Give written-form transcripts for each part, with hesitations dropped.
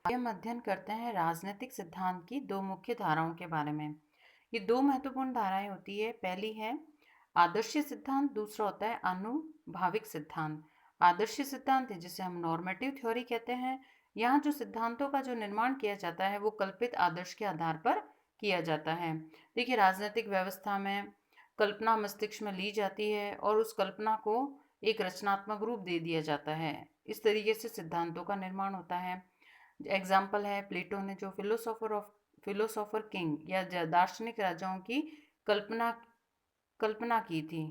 आगे हम अध्ययन करते हैं राजनीतिक सिद्धांत की दो मुख्य धाराओं के बारे में। ये दो महत्वपूर्ण धाराएं होती है। पहली है आदर्श सिद्धांत, दूसरा होता है आनुभाविक सिद्धांत। आदर्श सिद्धांत है जिसे हम नॉर्मेटिव थ्योरी कहते हैं। यहाँ जो सिद्धांतों का जो निर्माण किया जाता है वो कल्पित आदर्श के आधार पर किया जाता है। देखिए, राजनीतिक व्यवस्था में कल्पना मस्तिष्क में ली जाती है और उस कल्पना को एक रचनात्मक रूप दे दिया जाता है। इस तरीके से सिद्धांतों का निर्माण होता है। एग्जाम्पल है, प्लेटो ने जो फिलोसोफर किंग या दार्शनिक राजाओं की कल्पना कल्पना की थी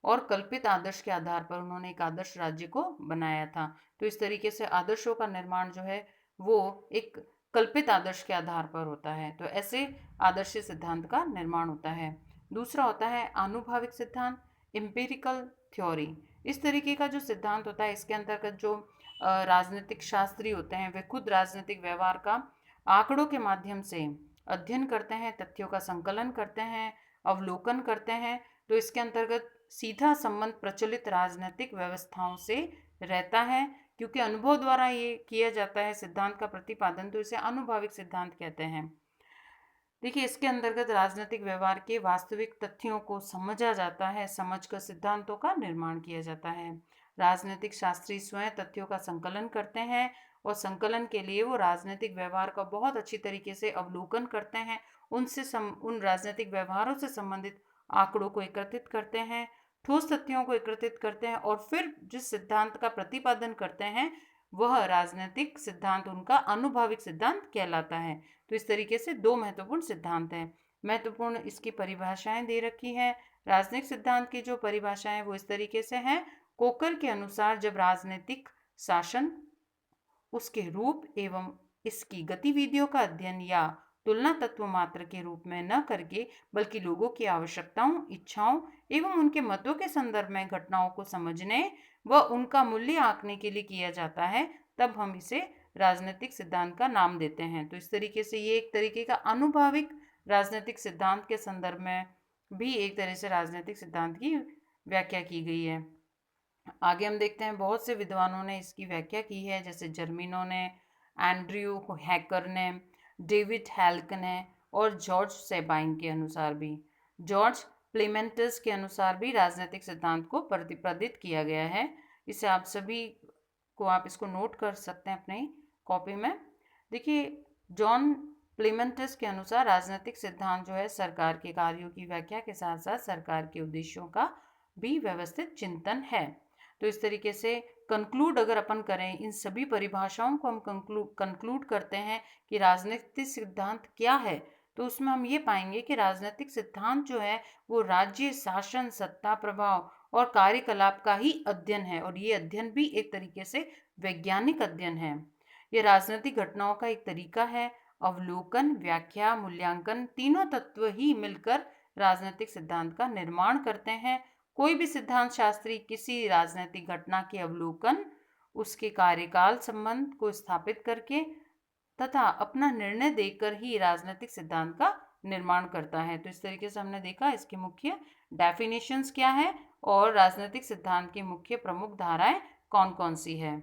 और कल्पित आदर्श के आधार पर उन्होंने एक आदर्श राज्य को बनाया था। तो इस तरीके से आदर्शों का निर्माण जो है वो एक कल्पित आदर्श के आधार पर होता है। तो ऐसे आदर्श सिद्धांत का निर्माण होता है। दूसरा होता है आनुभाविक सिद्धांत, एम्पिरिकल थ्योरी। इस तरीके का जो सिद्धांत होता है इसके अंतर्गत जो राजनीतिक शास्त्री होते हैं वे खुद राजनीतिक व्यवहार का आंकड़ों के माध्यम से अध्ययन करते हैं, तथ्यों का संकलन करते हैं, अवलोकन करते हैं। तो इसके अंतर्गत सीधा संबंध प्रचलित राजनीतिक व्यवस्थाओं से रहता है। क्योंकि अनुभव द्वारा ये किया जाता है सिद्धांत का प्रतिपादन, तो इसे आनुभाविक सिद्धांत कहते हैं। देखिए, इसके अंतर्गत राजनीतिक व्यवहार के वास्तविक तथ्यों को समझा जाता है, समझकर सिद्धांतों का निर्माण किया जाता है। राजनीतिक शास्त्री स्वयं तथ्यों का संकलन करते हैं और संकलन के लिए वो राजनीतिक व्यवहार का बहुत अच्छी तरीके से अवलोकन करते हैं। उन राजनीतिक व्यवहारों से संबंधित आंकड़ों को एकत्रित करते हैं, ठोस तथ्यों को एकत्रित करते हैं और फिर जिस सिद्धांत का प्रतिपादन करते हैं वह राजनीतिक सिद्धांत उनका आनुभाविक सिद्धांत कहलाता है। तो इस तरीके से दो महत्वपूर्ण सिद्धांत हैं। महत्वपूर्ण इसकी परिभाषाएं दे रखी है। राजनीतिक सिद्धांत की जो परिभाषाएं वो इस तरीके से हैं। कोकर के अनुसार जब राजनीतिक शासन उसके रूप एवं इसकी गतिविधियों का अध्ययन या तुलना तत्व मात्र के रूप में न करके बल्कि लोगों की आवश्यकताओं, इच्छाओं एवं उनके मतों के संदर्भ में घटनाओं को समझने व उनका मूल्य आंकने के लिए किया जाता है, तब हम इसे राजनीतिक सिद्धांत का नाम देते हैं। तो इस तरीके से ये एक तरीके का आनुभाविक राजनीतिक सिद्धांत के संदर्भ में भी एक तरह से राजनीतिक सिद्धांत की व्याख्या की गई है। आगे हम देखते हैं बहुत से विद्वानों ने इसकी व्याख्या की है, जैसे जर्मिनो ने, एंड्रयू हैकर ने, डेविड हेल्क ने और जॉर्ज सेबाइन के अनुसार भी, जॉर्ज प्लेमेंटस के अनुसार भी राजनीतिक सिद्धांत को प्रतिपादित किया गया है। इसे आप सभी को आप इसको नोट कर सकते हैं अपनी कॉपी में। देखिए, जॉन प्लेमेंटस के अनुसार राजनीतिक सिद्धांत जो है सरकार के कार्यों की व्याख्या के साथ साथ सरकार के उद्देश्यों का भी व्यवस्थित चिंतन है। तो इस तरीके से कंक्लूड अगर अपन करें, इन सभी परिभाषाओं को हम कंक्लूड करते हैं कि राजनीतिक सिद्धांत क्या है, तो उसमें हम ये पाएंगे कि राजनीतिक सिद्धांत जो है वो राज्य शासन, सत्ता प्रभाव और कार्यकलाप का ही अध्ययन है और ये अध्ययन भी एक तरीके से वैज्ञानिक अध्ययन है। ये राजनीतिक घटनाओं का एक तरीका है। अवलोकन, व्याख्या, मूल्यांकन तीनों तत्व ही मिलकर राजनीतिक सिद्धांत का निर्माण करते हैं। कोई भी सिद्धांत शास्त्री किसी राजनीतिक घटना के अवलोकन, उसके कार्यकाल संबंध को स्थापित करके तथा अपना निर्णय देकर ही राजनीतिक सिद्धांत का निर्माण करता है। तो इस तरीके से हमने देखा इसके मुख्य डेफिनेशंस क्या है और राजनीतिक सिद्धांत की मुख्य प्रमुख धाराएं कौन कौन सी है।